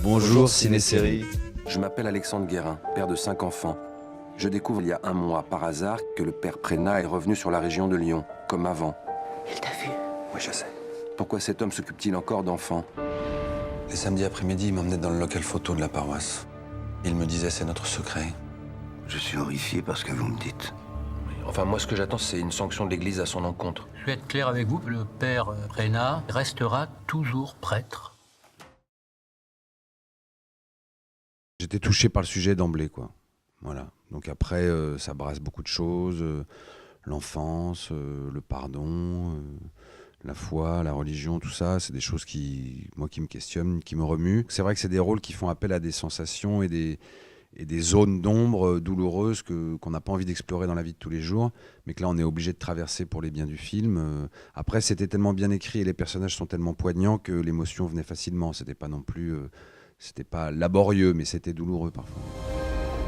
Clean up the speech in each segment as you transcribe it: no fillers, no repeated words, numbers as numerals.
Bonjour Ciné-Série. Je m'appelle Alexandre Guérin, père de 5 enfants. Je découvre il y a un mois, par hasard, que le père Prénat est revenu sur la région de Lyon, comme avant. Il t'a vu? Oui, je sais. Pourquoi cet homme s'occupe-t-il encore d'enfants? Les samedis après-midi, il m'emmenait dans le local photo de la paroisse. Il me disait c'est notre secret. Je suis horrifié par ce que vous me dites. Enfin, moi, ce que j'attends, c'est une sanction de l'Église à son encontre. Je vais être clair avec vous, le père Prénat restera toujours prêtre. J'étais touché par le sujet d'emblée, quoi. Voilà. Donc après, ça brasse beaucoup de choses. L'enfance, le pardon, la foi, la religion, tout ça, c'est des choses qui me questionnent, qui me remuent. C'est vrai que c'est des rôles qui font appel à des sensations et des zones d'ombre douloureuses qu'on n'a pas envie d'explorer dans la vie de tous les jours, mais que là, on est obligé de traverser pour les biens du film. Après, c'était tellement bien écrit et les personnages sont tellement poignants que l'émotion venait facilement. C'était pas non plus... C'était pas laborieux, mais c'était douloureux parfois.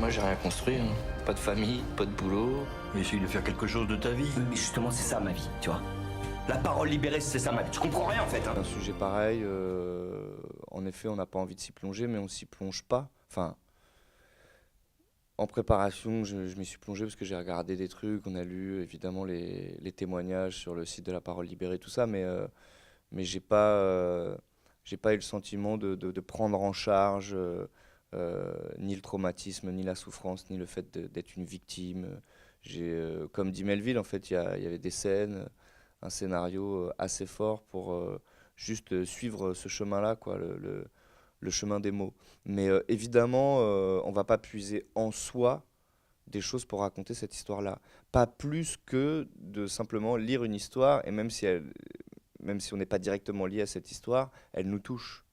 Moi, j'ai rien construit, hein. Pas de famille, pas de boulot. Essaye de faire quelque chose de ta vie. Mais justement, c'est ça ma vie, tu vois. La parole libérée, c'est ça ma vie. Je comprends rien en fait. Un sujet pareil, en effet, on n'a pas envie de s'y plonger, mais on s'y plonge pas. Enfin, en préparation, je m'y suis plongé parce que j'ai regardé des trucs, on a lu évidemment les témoignages sur le site de La Parole Libérée, tout ça, mais j'ai pas eu le sentiment de prendre en charge ni le traumatisme, ni la souffrance, ni le fait d'être une victime. Comme dit Melville, en fait, il y avait des scènes, un scénario assez fort pour juste suivre ce chemin-là, quoi, le chemin des mots. Mais évidemment, on va pas puiser en soi des choses pour raconter cette histoire-là. Pas plus que de simplement lire une histoire, et même si on n'est pas directement lié à cette histoire, elle nous touche.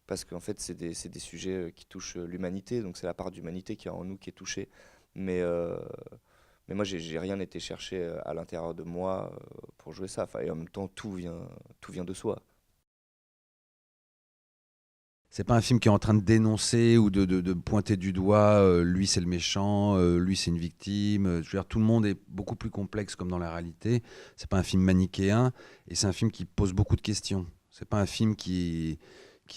Parce qu'en fait, c'est des sujets qui touchent l'humanité, donc c'est la part d'humanité qui est en nous qui est touchée. Mais moi, j'ai rien été chercher à l'intérieur de moi pour jouer ça. Enfin, et en même temps, tout vient de soi. C'est pas un film qui est en train de dénoncer ou de pointer du doigt, lui c'est le méchant, lui c'est une victime. Je veux dire, tout le monde est beaucoup plus complexe comme dans la réalité. C'est pas un film manichéen et c'est un film qui pose beaucoup de questions. C'est pas un film qui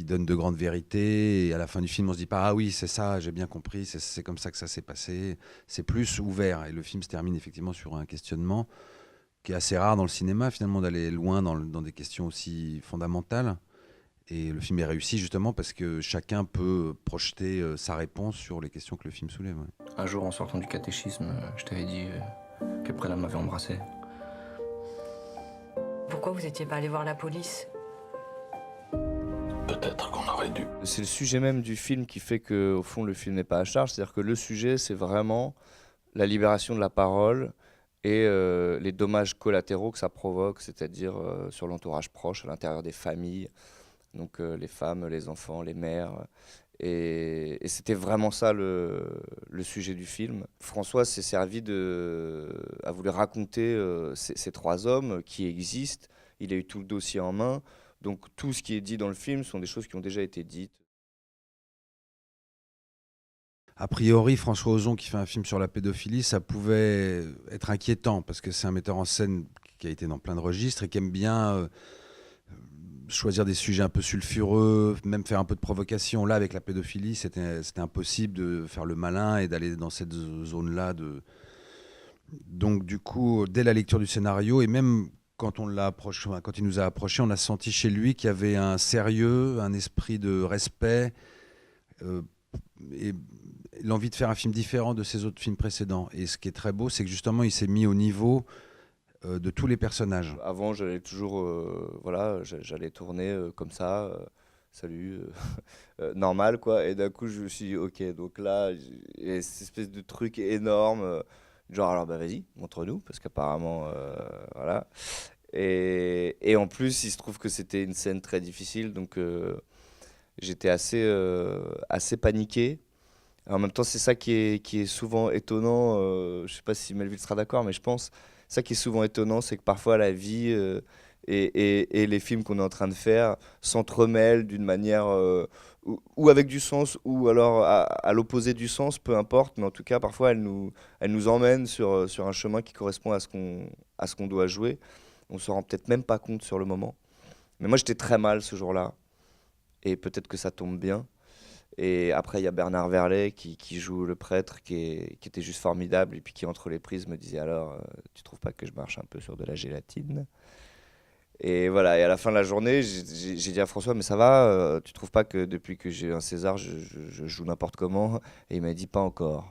donne de grandes vérités et à la fin du film on se dit pas ah oui c'est ça, j'ai bien compris, c'est comme ça que ça s'est passé. C'est plus ouvert et le film se termine effectivement sur un questionnement qui est assez rare dans le cinéma finalement, d'aller loin dans des questions aussi fondamentales. Et le film est réussi justement parce que chacun peut projeter sa réponse sur les questions que le film soulève. Ouais. Un jour, en sortant du catéchisme, je t'avais dit que Prénat m'avait embrassé. Pourquoi vous étiez pas allé voir la police? Peut-être qu'on aurait dû. C'est le sujet même du film qui fait qu'au fond, le film n'est pas à charge. C'est-à-dire que le sujet, c'est vraiment la libération de la parole et les dommages collatéraux que ça provoque, c'est-à-dire sur l'entourage proche, à l'intérieur des familles. Donc les femmes, les enfants, les mères. Et c'était vraiment ça le sujet du film. François s'est servi a voulu raconter ces trois hommes qui existent. Il a eu tout le dossier en main. Donc tout ce qui est dit dans le film sont des choses qui ont déjà été dites. A priori, François Ozon qui fait un film sur la pédophilie, ça pouvait être inquiétant parce que c'est un metteur en scène qui a été dans plein de registres et qui aime bien... choisir des sujets un peu sulfureux, même faire un peu de provocation. Là, avec la pédophilie, c'était impossible de faire le malin et d'aller dans cette zone-là. Donc, du coup, dès la lecture du scénario, et même quand il nous a approchés, on a senti chez lui qu'il y avait un sérieux, un esprit de respect et l'envie de faire un film différent de ses autres films précédents. Et ce qui est très beau, c'est que justement, il s'est mis au niveau de tous les personnages. Avant, j'allais toujours, j'allais tourner comme ça, salut, normal quoi. Et d'un coup, je me suis dit, ok, donc là, il y a cette espèce de truc énorme, genre alors bah vas-y, montre-nous, parce qu'apparemment, voilà. Et en plus, il se trouve que c'était une scène très difficile, donc j'étais assez paniqué. En même temps, c'est ça qui est souvent étonnant. Je sais pas si Melville sera d'accord, mais je pense. Ça qui est souvent étonnant, c'est que parfois la vie et les films qu'on est en train de faire s'entremêlent d'une manière ou avec du sens ou alors à l'opposé du sens, peu importe. Mais en tout cas, parfois, elle nous emmène sur un chemin qui correspond à ce qu'on doit jouer. On ne se rend peut-être même pas compte sur le moment. Mais moi, j'étais très mal ce jour-là. Et peut-être que ça tombe bien. Et après, il y a Bernard Verlet qui joue le prêtre, qui était juste formidable. Et puis qui, entre les prises, me disait alors, tu trouves pas que je marche un peu sur de la gélatine ? Et voilà, et à la fin de la journée, j'ai dit à François, mais ça va, tu trouves pas que depuis que j'ai eu un César, je joue n'importe comment ? Et il m'a dit, pas encore.